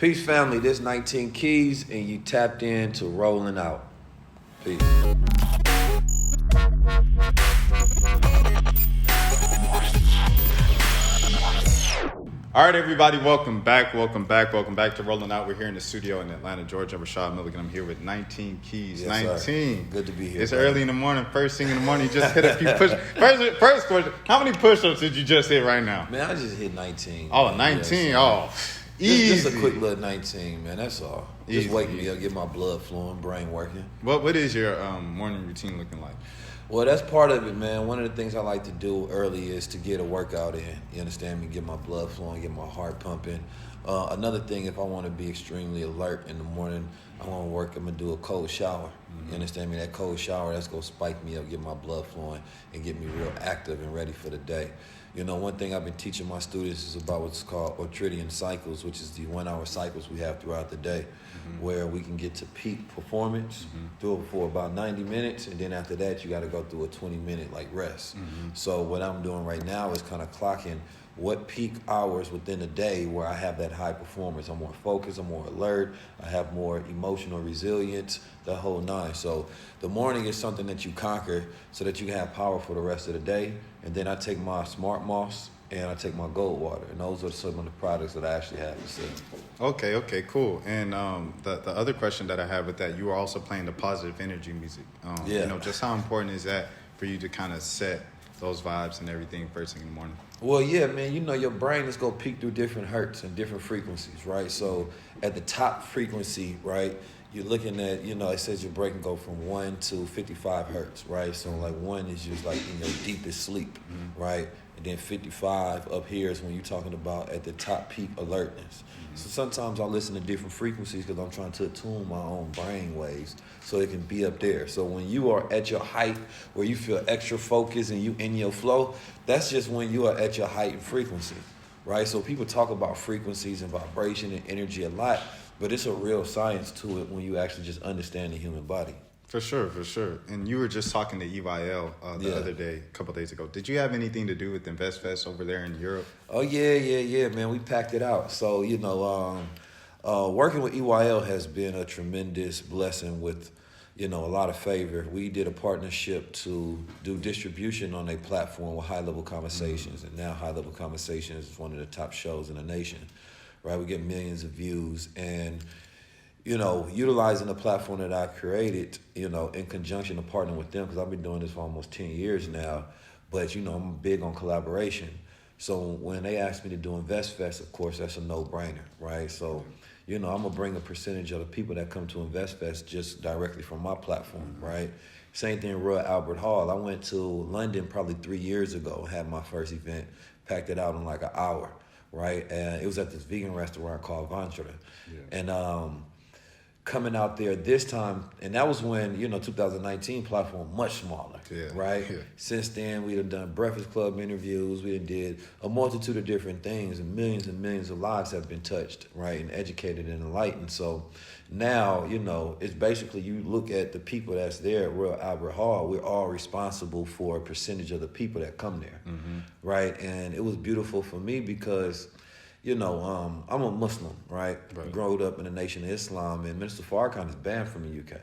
Peace, family. This 19 Keys, and you tapped into Rolling Out. Peace. All right, everybody, welcome back to Rolling Out. We're here in the studio in Atlanta, Georgia. I'm Rashad Milligan. I'm here with 19 Keys. Yes, 19. sir. Good to be here. It's brother. early in the morning, first thing in the morning. You just hit a few push. First question, how many push-ups did you just hit right now? Man, I just hit 19. Oh, 19. Yes, Oh, easy. Just a quick little 19, man. That's all. Just Easy. waking me up, get my blood flowing, brain working. What is your morning routine looking like? Well, that's part of it, man. One of the things I like to do early is to get a workout in. You understand me? Get my blood flowing, get my heart pumping. Another thing, if I want to be extremely alert in the morning, I want to work, I'm going to do a cold shower. Mm-hmm. You understand me? That cold shower, that's going to spike me up, get my blood flowing, and get me real active and ready for the day. You know, one thing I've been teaching my students is about what's called ultradian cycles, which is the 1 hour cycles we have throughout the day, where we can get to peak performance, do it for about 90 minutes, and then after that, you got to go through a 20-minute rest. So what I'm doing right now is kind of clocking what peak hours within the day where I have that high performance. I'm more focused, I'm more alert, I have more emotional resilience, the whole nine. So the morning is something that you conquer so that you can have power for the rest of the day. And then I take my Smart Moss and I take my Gold Water. And those are some of the products that I actually have to sell. Okay, cool. And the other question that I have with that, you are also playing the positive energy music. Yeah. You know, just how important is that for you to kind of set those vibes and everything first thing in the morning? Well, yeah, man, you know, your brain is going to peak through different hertz and different frequencies, right? So at the top frequency, right, you're looking at, you know, it says your brain can go from 1 to 55 hertz, right? So 1 is just in your deepest sleep, right? And then 55 up here is when you're talking about at the top peak alertness. So sometimes I listen to different frequencies because I'm trying to attune my own brain waves so it can be up there. So when you are at your height where you feel extra focused and you in your flow, that's just when you are at your height and frequency, right? So people talk about frequencies and vibration and energy a lot, but it's a real science to it when you actually just understand the human body. For sure. And you were just talking to EYL the other day, a couple of days ago. Did you have anything to do with InvestFest over there in Europe? Oh, yeah, man. We packed it out. So, you know, working with EYL has been a tremendous blessing with, you know, a lot of favor. We did a partnership to do distribution on a platform with High Level Conversations. And now High Level Conversations is one of the top shows in the nation, right? We get millions of views. And you know, utilizing the platform that I created, you know, in conjunction to partner with them, because I've been doing this for almost 10 years now, but, you know, I'm big on collaboration. So when they asked me to do InvestFest, of course, that's a no-brainer, right? So, you know, I'm going to bring a percentage of the people that come to InvestFest just directly from my platform, right? Same thing, Royal Albert Hall. I went to London probably 3 years ago, had my first event, packed it out in an hour, right? And it was at this vegan restaurant called Ventre. Yeah. And coming out there this time, and that was when, you know, 2019 platform much smaller, right? Yeah. Since then, we have done Breakfast Club interviews, we did a multitude of different things, and millions of lives have been touched, right, and educated and enlightened. So now, you know, it's basically you look at the people that's there at Royal Albert Hall, we're all responsible for a percentage of the people that come there, right? And it was beautiful for me because, you know, I'm a Muslim, right? Growing up in the Nation of Islam, and Minister Farrakhan is banned from the UK.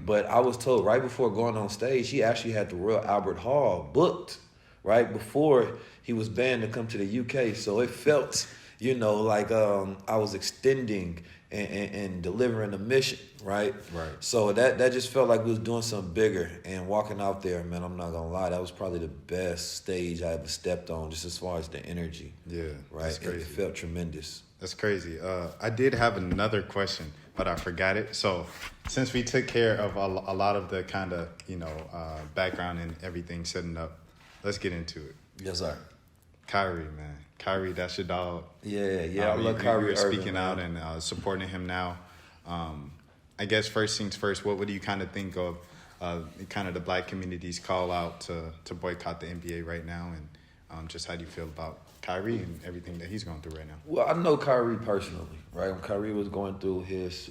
But I was told right before going on stage, he actually had the Royal Albert Hall booked, right, before he was banned to come to the UK. So it felt, you know, like I was extending and delivering a mission, right? So that just felt like we was doing something bigger. And walking out there, man, I'm not gonna lie, that was probably the best stage I ever stepped on, just as far as the energy. Yeah, right. That's crazy. It felt tremendous. That's crazy. I did have another question, but I forgot it. So since we took care of a lot of the kind of, you know, background and everything setting up, let's get into it. Yes, sir. Kyrie, man. Kyrie, that's your dog. Yeah. I love Kyrie You're Irving, speaking out and supporting him now. I guess first things first, what do you kind of think of kind of the black community's call out to boycott the NBA right now? And just how do you feel about Kyrie and everything that he's going through right now? Well, I know Kyrie personally, right? When Kyrie was going through his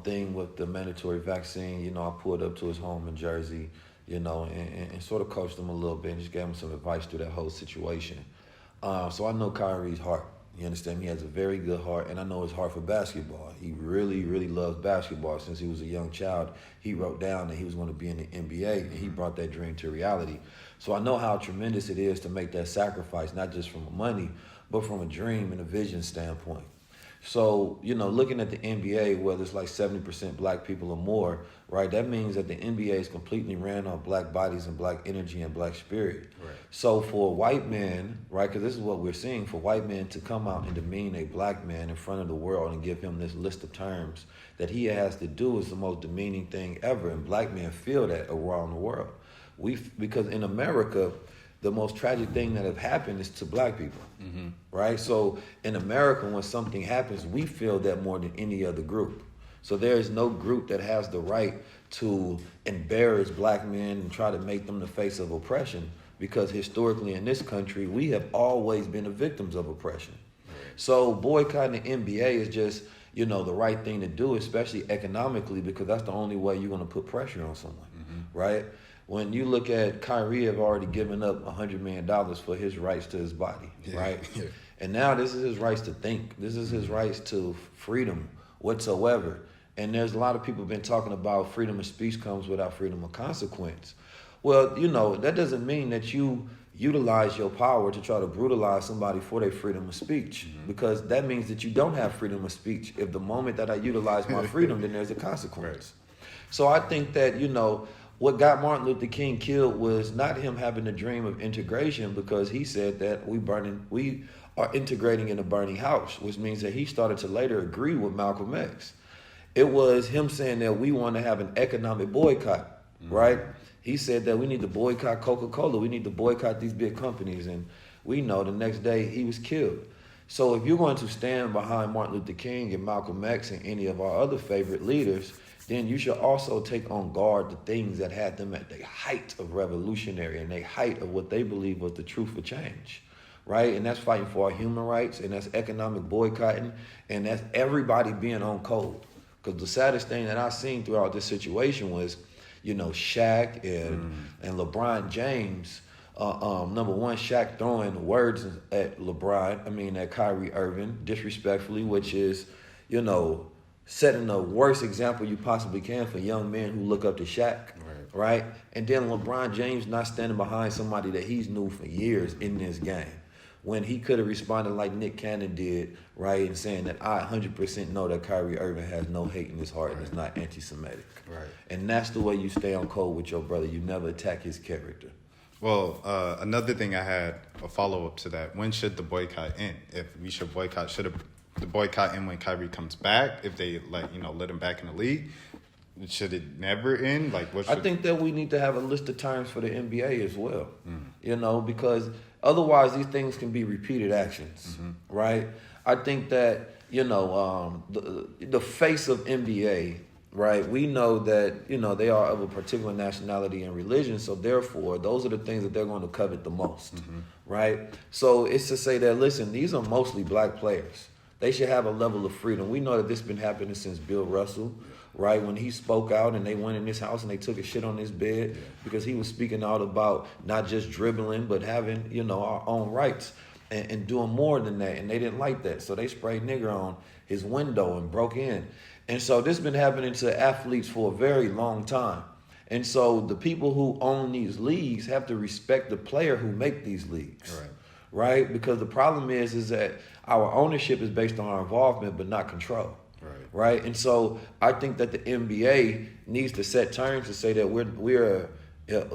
thing with the mandatory vaccine, you know, I pulled up to his home in Jersey, you know, and sort of coached him a little bit and just gave him some advice through that whole situation. So I know Kyrie's heart, You understand me? He has a very good heart, and I know his heart for basketball. He really, really loves basketball. Since he was a young child, he wrote down that he was going to be in the NBA, and he brought that dream to reality. So I know how tremendous it is to make that sacrifice, not just from money, but from a dream and a vision standpoint. So, looking at the NBA, whether it's like 70% black people or more, right, that means that the NBA is completely ran on black bodies and black energy and black spirit. Right. So for a white man, right, because this is what we're seeing, for white men to come out and demean a black man in front of the world and give him this list of terms that he has to do is the most demeaning thing ever. And black men feel that around the world. Because in America, the most tragic thing that have happened is to black people, right? So in America, when something happens, we feel that more than any other group. So there is no group that has the right to embarrass black men and try to make them the face of oppression, because historically in this country, we have always been the victims of oppression. So boycotting the NBA is just, the right thing to do, especially economically, because that's the only way you're going to put pressure on someone, right? When you look at Kyrie have already given up $100 million for his rights to his body, right? Yeah. And now this is his rights to think. This is his rights to freedom whatsoever. And there's a lot of people been talking about freedom of speech comes without freedom of consequence. Well, that doesn't mean that you utilize your power to try to brutalize somebody for their freedom of speech, because that means that you don't have freedom of speech. If the moment that I utilize my freedom, then there's a consequence. Right. So I think that, what got Martin Luther King killed was not him having a dream of integration, because he said that we are integrating in a burning house, which means that he started to later agree with Malcolm X. It was him saying that we want to have an economic boycott, right? He said that we need to boycott Coca-Cola. We need to boycott these big companies. And we know the next day he was killed. So if you're going to stand behind Martin Luther King and Malcolm X and any of our other favorite leaders, then you should also take on guard the things that had them at the height of revolutionary and the height of what they believe was the truth for change, right? And that's fighting for our human rights, and that's economic boycotting, and that's everybody being on code. Because the saddest thing that I've seen throughout this situation was, Shaq and LeBron James. Number one, Shaq throwing words at at Kyrie Irving, disrespectfully, which is, setting the worst example you possibly can for young men who look up to Shaq, right? And then LeBron James not standing behind somebody that he's knew for years in this game, when he could have responded like Nick Cannon did, right, and saying that I 100% know that Kyrie Irving has no hate in his heart and is not anti-Semitic. Right. And that's the way you stay on code with your brother. You never attack his character. Well, another thing I had a follow-up to that. When should the boycott end? If we should boycott, should the boycott end when Kyrie comes back? If they let him back in the league, should it never end? I think that we need to have a list of times for the NBA as well. Because otherwise these things can be repeated actions, right? I think that the face of NBA, right? We know that they are of a particular nationality and religion, so therefore those are the things that they're going to covet the most, right? So it's to say that, listen, these are mostly black players. They should have a level of freedom. We know that this has been happening since Bill Russell, right? When he spoke out and they went in his house and they took a shit on his bed because he was speaking out about not just dribbling, but having, our own rights and doing more than that. And they didn't like that. So they sprayed nigger on his window and broke in. And so this has been happening to athletes for a very long time. And so the people who own these leagues have to respect the player who make these leagues. Right? Because the problem is that our ownership is based on our involvement, but not control. Right? And so I think that the NBA needs to set terms to say that we're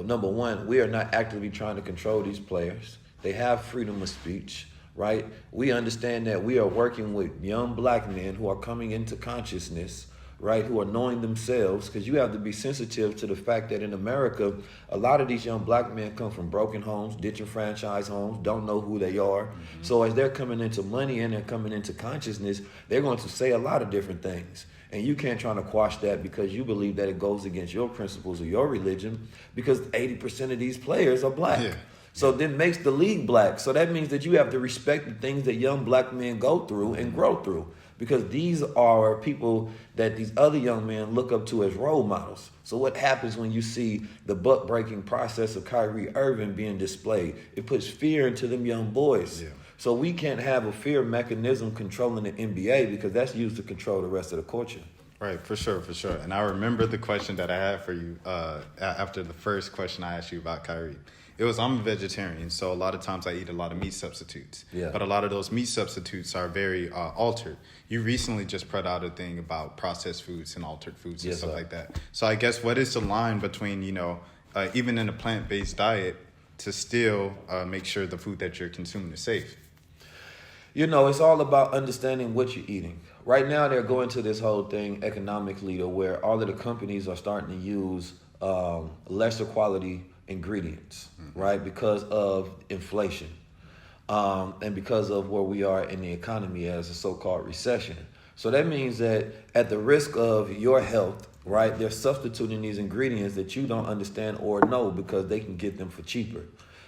number one, we are not actively trying to control these players. They have freedom of speech, right? We understand that we are working with young black men who are coming into consciousness, right, who are knowing themselves, because you have to be sensitive to the fact that in America, a lot of these young black men come from broken homes, disenfranchised homes, don't know who they are. So as they're coming into money and they're coming into consciousness, they're going to say a lot of different things. And you can't try to quash that because you believe that it goes against your principles or your religion, because 80% of these players are black. So then makes the league black. So that means that you have to respect the things that young black men go through and grow through, because these are people that these other young men look up to as role models. So what happens when you see the buck-breaking process of Kyrie Irving being displayed? It puts fear into them young boys. So we can't have a fear mechanism controlling the NBA because that's used to control the rest of the culture. Right, for sure, for sure. And I remember the question that I had for you after the first question I asked you about Kyrie. It was, I'm a vegetarian, so a lot of times I eat a lot of meat substitutes. Yeah. But a lot of those meat substitutes are very altered. You recently just put out a thing about processed foods and altered foods and Yes, stuff sir. like that. So I guess what is the line between, even in a plant-based diet, to still make sure the food that you're consuming is safe? It's all about understanding what you're eating. Right now, they're going to this whole thing economically to where all of the companies are starting to use lesser quality ingredients, right? Because of inflation and because of where we are in the economy as a so-called recession. So that means that at the risk of your health, right, they're substituting these ingredients that you don't understand or know because they can get them for cheaper.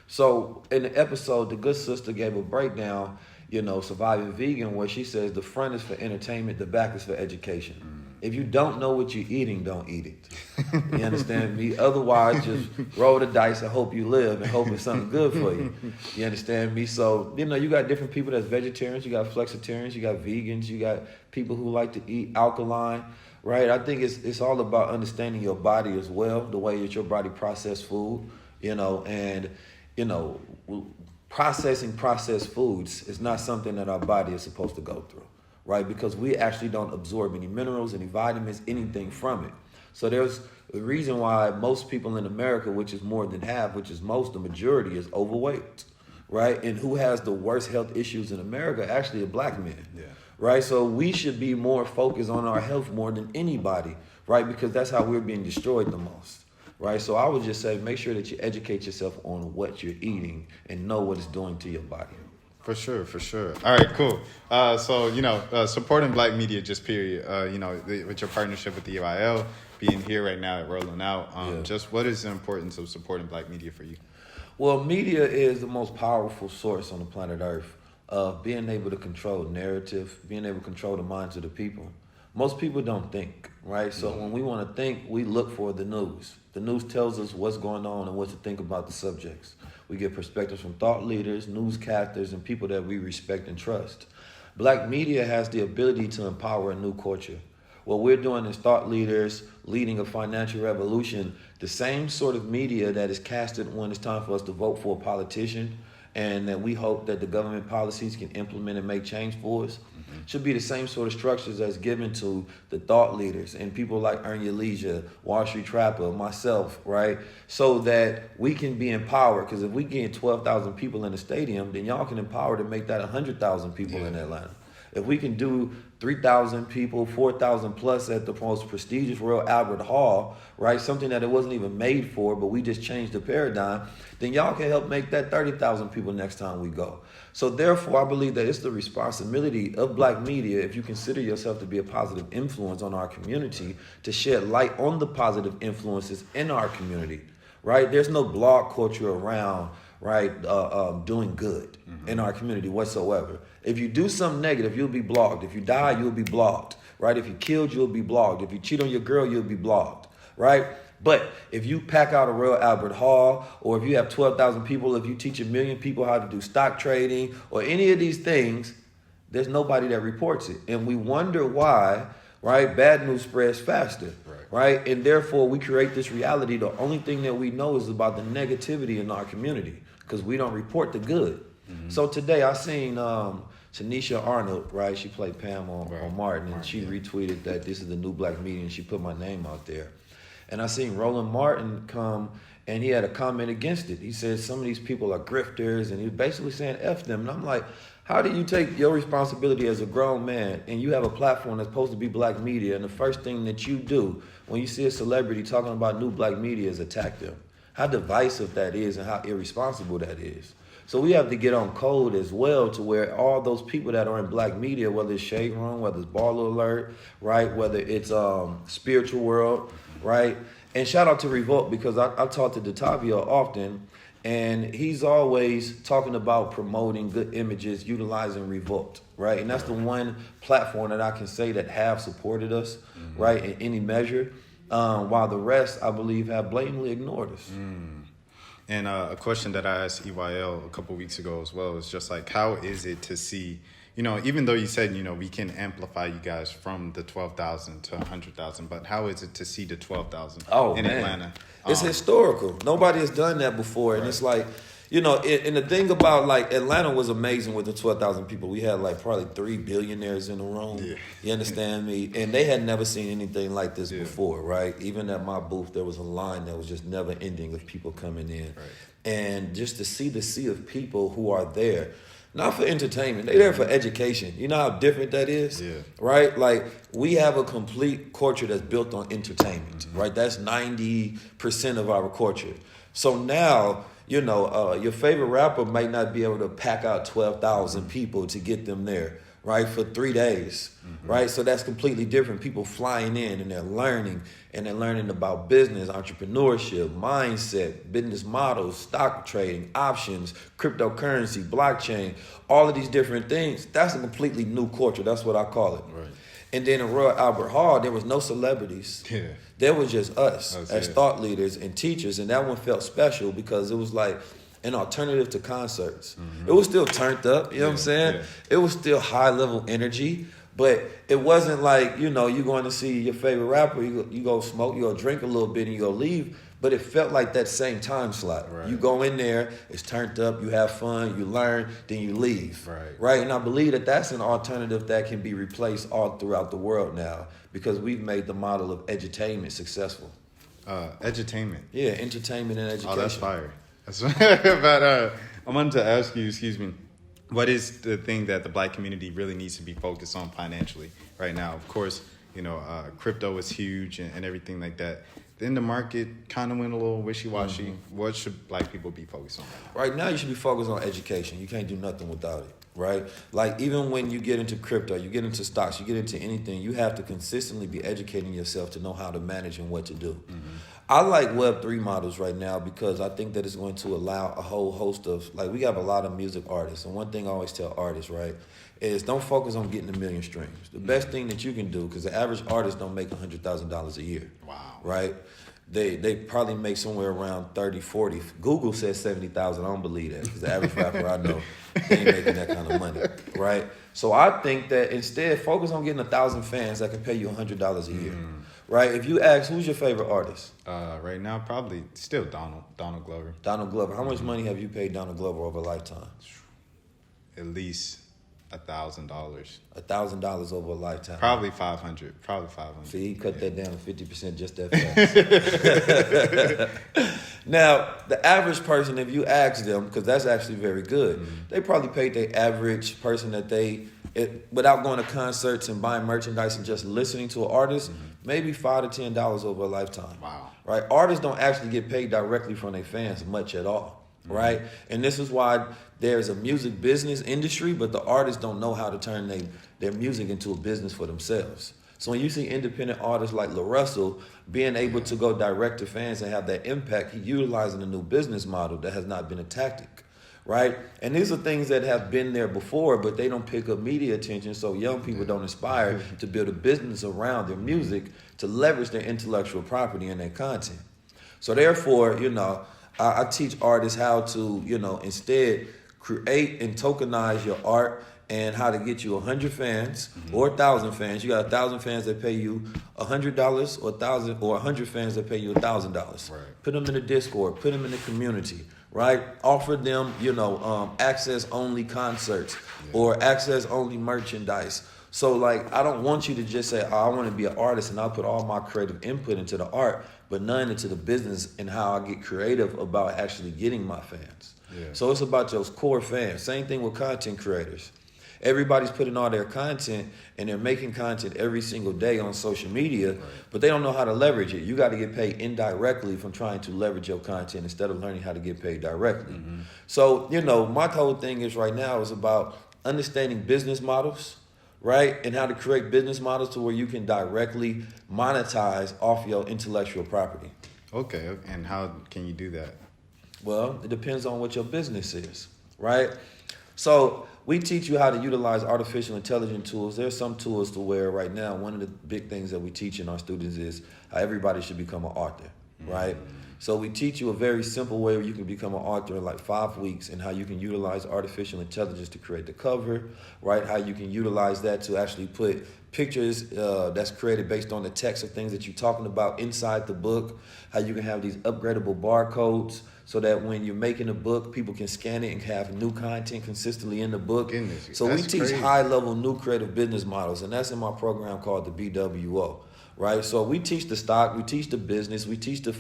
So in the episode, the good sister gave a breakdown, Surviving Vegan, where she says the front is for entertainment, the back is for education. If you don't know what you're eating, don't eat it. You understand me? Otherwise, just roll the dice and hope you live and hope it's something good for you. You understand me? So, you got different people that's vegetarians, you got flexitarians, you got vegans, you got people who like to eat alkaline, right? I think it's all about understanding your body as well, the way that your body processes food, processing processed foods is not something that our body is supposed to go through, right? Because we actually don't absorb any minerals, any vitamins, anything from it. So there's a reason why most people in America, which is more than half, which is the majority, is overweight, right? And who has the worst health issues in America? Actually, are black men, right? So we should be more focused on our health more than anybody, right? Because that's how we're being destroyed the most. Right, so I would just say make sure that you educate yourself on what you're eating and know what it's doing to your body. For sure, for sure. All right, cool. Supporting black media, just period. With your partnership with the EYL, being here right now at Rolling Out, just what is the importance of supporting black media for you? Well, media is the most powerful source on the planet Earth of being able to control narrative, being able to control the minds of the people. Most people don't think, right? So when we want to think, we look for the news. The news tells us what's going on and what to think about the subjects. We get perspectives from thought leaders, newscasters, and people that we respect and trust. Black media has the ability to empower a new culture. What we're doing as thought leaders, leading a financial revolution, the same sort of media that is casted when it's time for us to vote for a politician and that we hope that the government policies can implement and make change for us, should be the same sort of structures that's given to the thought leaders and people like Earn Your Leisure, Wall Street Trapper, myself, right? So that we can be empowered. Because if we get 12,000 people in the stadium, then y'all can empower to make that 100,000 people in Atlanta. If we can do 3,000 people, 4,000 plus at the most prestigious Royal Albert Hall, right? Something that it wasn't even made for, but we just changed the paradigm, then y'all can help make that 30,000 people next time we go. So therefore, I believe that it's the responsibility of black media, if you consider yourself to be a positive influence on our community, to shed light on the positive influences in our community, right? There's no blog culture around, right, doing good in our community whatsoever. If you do something negative, you'll be blocked. If you die, you'll be blocked, right? If you killed, you'll be blocked. If you cheat on your girl, you'll be blocked, right? But if you pack out a Royal Albert Hall, or if you have 12,000 people, if you teach 1 million people how to do stock trading or any of these things, there's nobody that reports it. And we wonder why, right? Bad news spreads faster, right? And therefore we create this reality. The only thing that we know is about the negativity in our community because we don't report the good. So today I seen Tanisha Arnold, right? She played Pam on Martin, and she retweeted that this is the new black media, and she put my name out there. And I seen Roland Martin come, and he had a comment against it. He said some of these people are grifters, and he was basically saying F them. And I'm like, how do you take your responsibility as a grown man, and you have a platform that's supposed to be black media, and the first thing that you do when you see a celebrity talking about new black media is attack them? How divisive that is and how irresponsible that is. So we have to get on code as well to where all those people that are in black media, whether it's Shade Room, whether it's Baller Alert, right, whether it's Spiritual World, right? And shout out to Revolt because I talk to Detavio often, and he's always talking about promoting good images, utilizing Revolt, right? And that's the one platform that I can say that have supported us, right, in any measure, while the rest, I believe, have blatantly ignored us. And a question that I asked EYL a couple weeks ago as well is just like, how is it to see, even though you said, we can amplify you guys from the 12,000 to 100,000, but how is it to see the 12,000 in Atlanta? It's historical. Nobody has done that before. And it's like, and the thing about like Atlanta was amazing with the 12,000 people. We had like probably 3 billionaires in the room. Yeah. You understand me? And they had never seen anything like this before, right? Even at my booth, there was a line that was just never ending of people coming in. Right. And just to see the sea of people who are there, not for entertainment, they're there for education. You know how different that is? Yeah. Right? Like, we have a complete culture that's built on entertainment, right? That's 90% of our culture. So now, your favorite rapper might not be able to pack out 12,000 people to get them there, right, for 3 days, right? So that's completely different. People flying in and they're learning about business, entrepreneurship, mindset, business models, stock trading, options, cryptocurrency, blockchain, all of these different things. That's a completely new culture. That's what I call it. Right. And then in Royal Albert Hall, there was no celebrities. Yeah. There was just us as thought leaders and teachers. And that one felt special because it was like an alternative to concerts. It was still turned up, you know what I'm saying? Yeah. It was still high level energy, but it wasn't like, you're going to see your favorite rapper, you go smoke, you go drink a little bit and you go leave. But it felt like that same time slot. Right. You go in there, it's turned up, you have fun, you learn, then you leave. Right? And I believe that that's an alternative that can be replaced all throughout the world now because we've made the model of edutainment successful. Edutainment? Yeah, entertainment and education. Oh, that's fire. But I wanted to ask you, what is the thing that the Black community really needs to be focused on financially right now? Of course, crypto is huge and everything like that. Then the market kind of went a little wishy-washy. What should Black people be focused on? Right now, you should be focused on education. You can't do nothing without it, right? Like, even when you get into crypto, you get into stocks, you get into anything, you have to consistently be educating yourself to know how to manage and what to do. I like Web3 models right now because I think that it's going to allow a whole host of, like, we have a lot of music artists. And one thing I always tell artists, right, is don't focus on getting 1 million streams. The best thing that you can do, because the average artist don't make $100,000 a year. Wow. Right? They probably make somewhere around 30, 40. Google says 70,000. I don't believe that because the average rapper I know ain't making that kind of money, right? So I think that instead focus on getting 1,000 fans that can pay you $100 a year, right? If you ask, who's your favorite artist? Right now, probably still Donald Glover. Donald Glover. How much money have you paid Donald Glover over a lifetime? At least $1,000. $1,000 over a lifetime. Probably 500. See, he cut that down to 50% just that fast. Now, the average person, if you ask them, because that's actually very good, they probably paid the average person that without going to concerts and buying merchandise and just listening to an artist, maybe $5 to $10 over a lifetime. Wow. Right? Artists don't actually get paid directly from their fans much at all. Right? And this is why there's a music business industry, but the artists don't know how to turn their music into a business for themselves. So when you see independent artists like La Russell being able to go direct to fans and have that impact, he utilizing a new business model that has not been a tactic. Right? And these are things that have been there before, but they don't pick up media attention, so young people don't aspire to build a business around their music to leverage their intellectual property and their content. So therefore, I teach artists how to, instead create and tokenize your art and how to get you 100 fans or 1,000 fans. You got 1,000 fans that pay you $100 or 1,000 or 100 fans that pay you $1,000. Right. Put them in the Discord, put them in the community, right? Offer them, access only concerts or access only merchandise. So like, I don't want you to just say, I want to be an artist and I'll put all my creative input into the art, but none into the business and how I get creative about actually getting my fans. Yeah. So it's about those core fans. Same thing with content creators. Everybody's putting all their content and they're making content every single day on social media, but they don't know how to leverage it. You got to get paid indirectly from trying to leverage your content instead of learning how to get paid directly. So, my whole thing is right now is about understanding business models, right? And how to create business models to where you can directly monetize off your intellectual property. Okay, and how can you do that? Well, it depends on what your business is, right? So we teach you how to utilize artificial intelligence tools. There's some tools to where right now, one of the big things that we teach in our students is how everybody should become an author. right? So we teach you a very simple way where you can become an author in like 5 weeks, and how you can utilize artificial intelligence to create the cover, right? How you can utilize that to actually put pictures that's created based on the text of things that you're talking about inside the book. How you can have these upgradable barcodes so that when you're making a book, people can scan it and have new content consistently in the book. Goodness, So we that's teach crazy. high-level new creative business models, and that's in my program called the BWO. Right, so we teach the stock, we teach the business, we teach the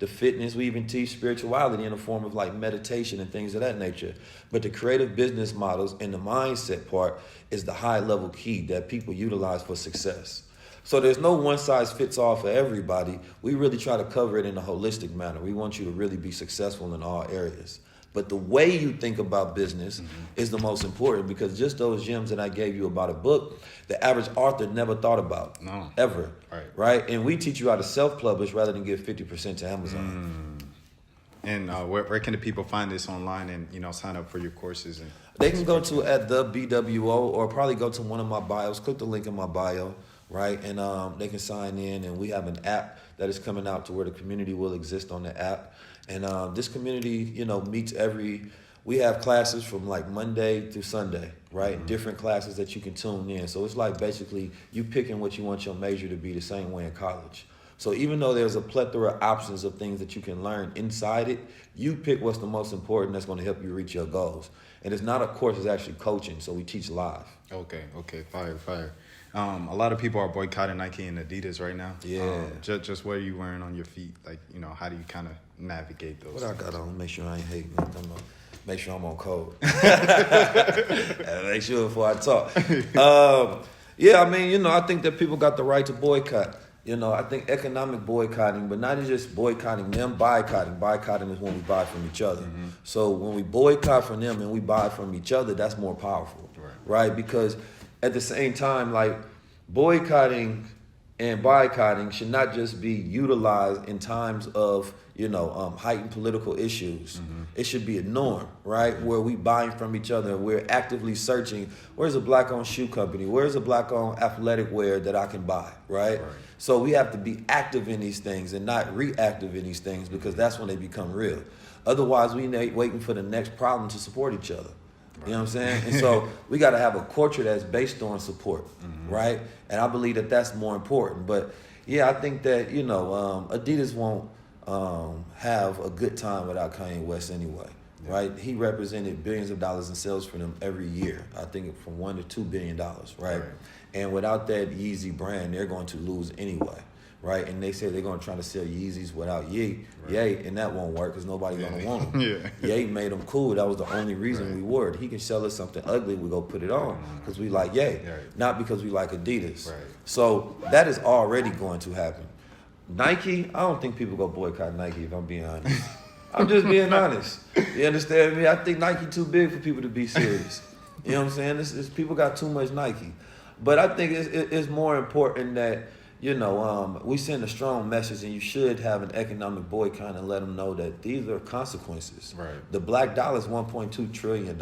fitness, we even teach spirituality in the form of like meditation and things of that nature. But the creative business models and the mindset part is the high level key that people utilize for success. So there's no one size fits all for everybody. We really try to cover it in a holistic manner. We want you to really be successful in all areas. But the way you think about business is the most important, because just those gems that I gave you about a book, the average author never thought about, ever, right? And we teach you how to self-publish rather than give 50% to Amazon. And where can the people find this online and, you know, sign up for your courses? And They can go to at the BWO, or probably go to one of my bios, click the link in my bio, right? And they can sign in, and we have an app that is coming out to where the community will exist on the app. And this community, you know, meets we have classes from like Monday through Sunday, right? Different classes that you can tune in. So it's like basically you picking what you want your major to be, the same way in college. So even though there's a plethora of options of things that you can learn inside it, you pick what's the most important that's going to help you reach your goals. And it's not a course, it's actually coaching. So we teach live. Okay, fire. A lot of people are boycotting Nike and Adidas right now. Yeah. Just what are you wearing on your feet? Like, you know, how do you kind of navigate those? What I got on, make sure I ain't hating. Make sure I'm on code. Make sure before I talk. Yeah, I mean, you know, I think that people got the right to boycott. You know, I think economic boycotting, but not just boycotting them, boycotting. Boycotting is when we buy from each other. So when we boycott from them and we buy from each other, that's more powerful, right? Because at the same time, like, boycotting and boycotting should not just be utilized in times of, you know, heightened political issues. It should be a norm, right? Where we buying from each other and we're actively searching, where's a black-owned shoe company? Where's a black-owned athletic wear that I can buy, right? So we have to be active in these things and not reactive in these things, because that's when they become real. Otherwise, we waiting for the next problem to support each other. You know what I'm saying? And so we got to have a culture that's based on support, right? And I believe that that's more important. But yeah, I think that, you know, Adidas won't have a good time without Kanye West anyway, right? He represented billions of dollars in sales for them every year. I think from $1 to $2 billion, right? And without that Yeezy brand, they're going to lose anyway, right? And they say they're going to try to sell Yeezys without Ye, and that won't work because nobody's going to want them. Ye made them cool. That was the only reason we wore it. He can sell us something ugly, we go put it on because we like Ye, not because we like Adidas. So that is already going to happen. Nike, I don't think people go boycott Nike, if I'm being honest. I'm just being honest. You understand me? I think Nike too big for people to be serious. You know what I'm saying? People got too much Nike. But I think it's more important that, you know, we send a strong message, and you should have an economic boycott and let them know that these are consequences. The black dollar is $1.2 trillion.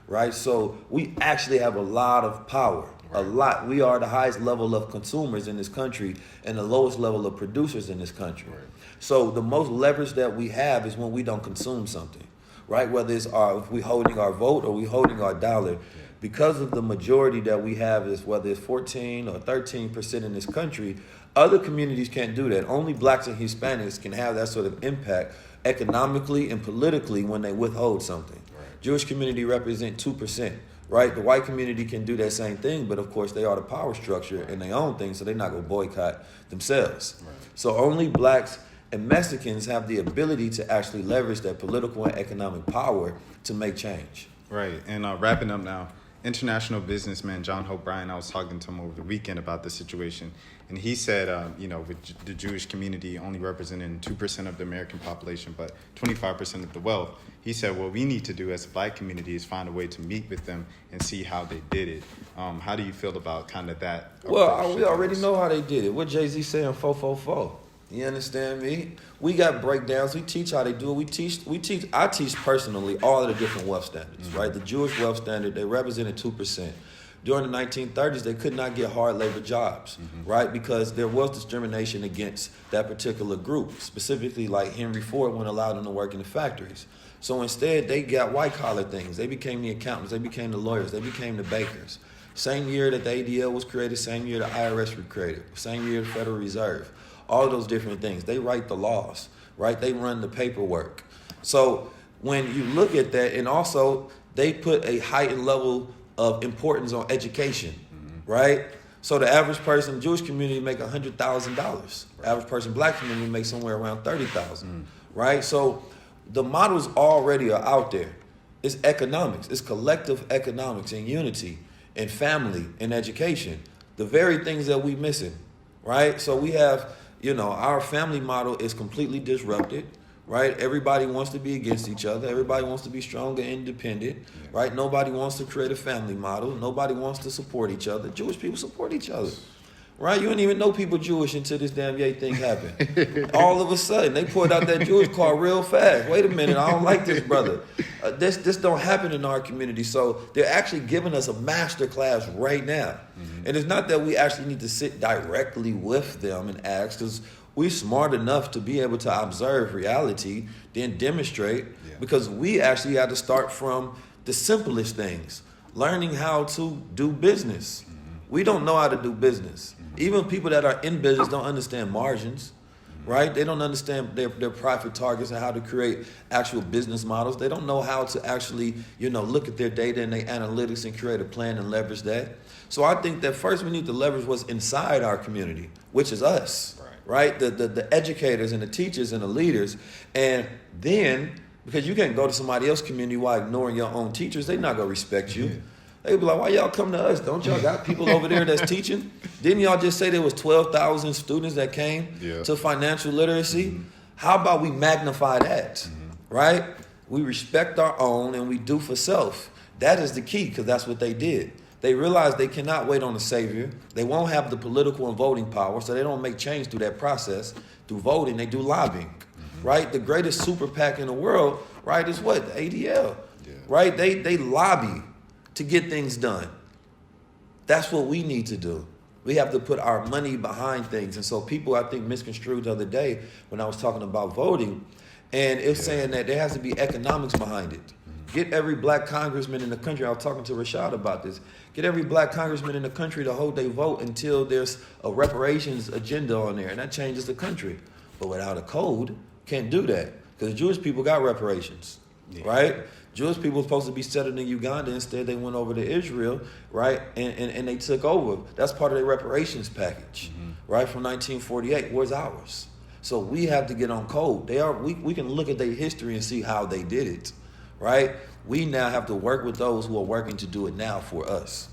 Right? So we actually have a lot of power. A lot. We are the highest level of consumers in this country and the lowest level of producers in this country. So the most leverage that we have is when we don't consume something, right? Whether it's if we holding our vote or we holding our dollar. Because of the majority that we have is whether it's 14 or 13% in this country, other communities can't do that. Only blacks and Hispanics can have that sort of impact economically and politically when they withhold something. Jewish community represent 2%. Right, the white community can do that same thing, but of course they are the power structure in their own thing, so they're not gonna boycott themselves. So only blacks and Mexicans have the ability to actually leverage their political and economic power to make change. Right, and wrapping up now, international businessman John Hope Bryant, I was talking to him over the weekend about the situation, and he said, you know, with the Jewish community only representing 2% of the American population, but 25% of the wealth, he said, what we need to do as a black community is find a way to meet with them and see how they did it. How do you feel about kind of that? Well, we already know how they did it. What Jay-Z saying, 444. You understand me? We got breakdowns. We teach how they do it. I teach personally all of the different wealth standards, right? The Jewish wealth standard, they represented 2%. during the 1930s, they could not get hard labor jobs, right? Because there was discrimination against that particular group. Specifically, like Henry Ford wouldn't allow them to work in the factories. So instead, they got white-collar things. They became the accountants. They became the lawyers. They became the bakers. Same year that the ADL was created, same year the IRS was created, same year the Federal Reserve. All of those different things. They write the laws, right? They run the paperwork. So when you look at that, and also they put a heightened level of importance on education, right? So the average person, Jewish community, make $100,000. Average person, black community, make somewhere around $30,000, right? So the models already are out there. It's economics. It's collective economics and unity and family and education. The very things that we missing, right? So we have, our family model is completely disrupted, right? Everybody wants to be against each other. Everybody wants to be strong and independent, right? Nobody wants to create a family model. Nobody wants to support each other. Jewish people support each other, right? You don't even know people Jewish until this damn yay thing happened. All of a sudden, they pulled out that Jewish card real fast. Wait a minute, I don't like this brother. This don't happen in our community. So they're actually giving us a master class right now. And it's not that we actually need to sit directly with them and ask, because we're smart enough to be able to observe reality, then demonstrate, because we actually had to start from the simplest things, learning how to do business. We don't know how to do business. Even people that are in business don't understand margins, right? They don't understand their profit targets and how to create actual business models. They don't know how to actually, look at their data and their analytics and create a plan and leverage that. So I think that first we need to leverage what's inside our community, which is us, right? The educators and the teachers and the leaders. And then, because you can't go to somebody else's community while ignoring your own teachers, they're not going to respect you. They be like, why y'all come to us? Don't y'all got people over there that's teaching? Didn't y'all just say there was 12,000 students that came to financial literacy? How about we magnify that, right? We respect our own and we do for self. That is the key, because that's what they did. They realized they cannot wait on a savior. They won't have the political and voting power, so they don't make change through that process. Through voting, they do lobbying, right? The greatest super PAC in the world, right, is what? The ADL, right? They lobby to get things done. That's what we need to do. We have to put our money behind things. And so people, I think, misconstrued the other day when I was talking about voting, and it's saying that there has to be economics behind it. Get every black congressman in the country, I was talking to Rashad about this, get every black congressman in the country to hold their vote until there's a reparations agenda on there, and that changes the country. But without a code, can't do that, because Jewish people got reparations, right? Jewish people were supposed to be settled in Uganda. Instead, they went over to Israel, right? And they took over. That's part of their reparations package, right? From 1948. Where's ours? So we have to get on code. We can look at their history and see how they did it, right? We now have to work with those who are working to do it now for us.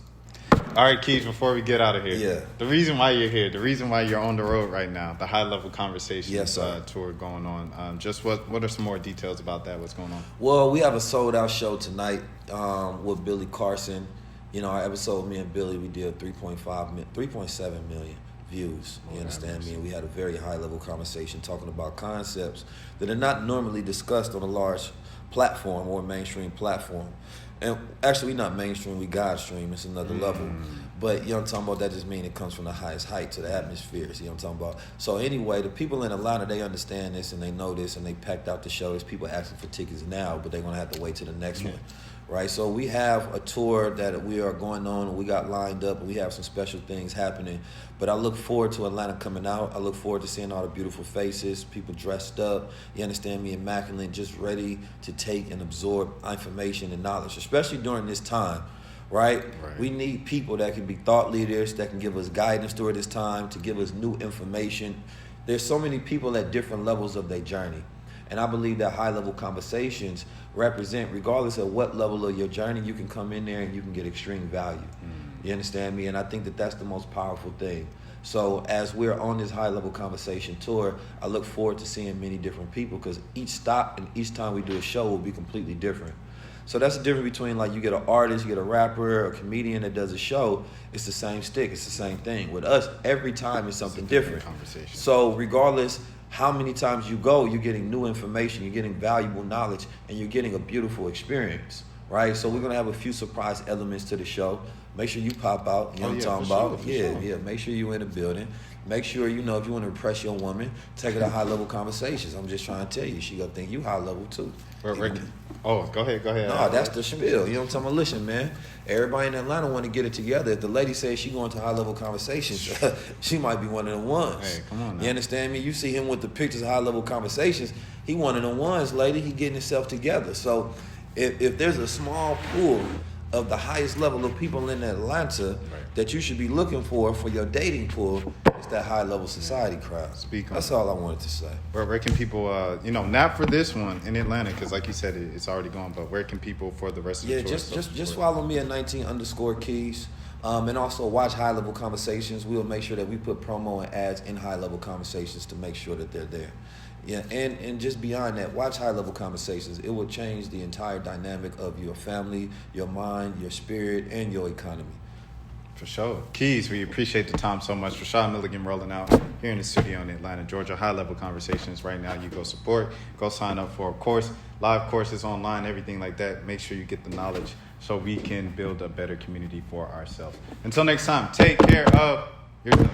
All right, Keith, before we get out of here, Yeah. the reason why you're here, the reason why you're on the road right now, the high-level conversations Yes, tour going on, just what are some more details about that? What's going on? Well, we have a sold-out show tonight with Billy Carson. Our episode, me and Billy, we did 3.7 million views. You understand me? And we had a very high-level conversation talking about concepts that are not normally discussed on a large platform or mainstream platform. And actually, we're not mainstream, we Godstream. It's another level. But, you know what I'm talking about? That just means it comes from the highest height to the atmospheres. You know what I'm talking about? So anyway, the people in Atlanta, they understand this and they know this and they packed out the show. There's people asking for tickets now, but they're going to have to wait till the next one. Right? So we have a tour that we are going on and we got lined up and we have some special things happening. But I look forward to Atlanta coming out. I look forward to seeing all the beautiful faces, people dressed up, you understand me, immaculate, just ready to take and absorb information and knowledge, especially during this time, right? We need people that can be thought leaders, that can give us guidance during this time, to give us new information. There's so many people at different levels of their journey. And I believe that high-level conversations represent, regardless of what level of your journey, you can come in there and you can get extreme value. You understand me? And I think that that's the most powerful thing. So as we're on this high-level conversation tour, I look forward to seeing many different people, because each stop and each time we do a show will be completely different. So that's the difference between, like, you get an artist, you get a rapper, a comedian that does a show. It's the same stick. It's the same thing. With us, every time it's something different. Conversation. So regardless how many times you go, you're getting new information, you're getting valuable knowledge, and you're getting a beautiful experience, right? So we're gonna have a few surprise elements to the show. Make sure you pop out. You know what I'm talking for about? sure, for Yeah, sure. yeah. Make sure you in the building. Make sure you know if you want to impress your woman, take her to high level conversations. I'm just trying to tell you, she gonna think you high level too. Oh, go ahead. No, that's the spiel. You know what I'm talking about? Listen, man. Everybody in Atlanta want to get it together. If the lady says she going to high level conversations, she might be one of the ones. Hey, come on now. You understand me? You see him with the pictures of high level conversations. He one of the ones, lady. He getting himself together. So if there's a small pool of the highest level of people in Atlanta that you should be looking for your dating pool, it's that high level society crowd. Speak on That's it. all I wanted to say. Where can people, not for this one in Atlanta, because like you said, it's already gone, but where can people for the rest of the Yeah, tour? just follow me at 19_keys. And also watch High Level Conversations. We'll make sure that we put promo and ads in High Level Conversations to make sure that they're there. Yeah, and just beyond that, watch High Level Conversations. It will change the entire dynamic of your family, your mind, your spirit, and your economy. For sure. Keys, we appreciate the time so much. Rashad Milligan rolling out here in the studio in Atlanta, Georgia. High Level Conversations right now. You go support, go sign up for a course, live courses online, everything like that. Make sure you get the knowledge so we can build a better community for ourselves. Until next time, take care of yourself.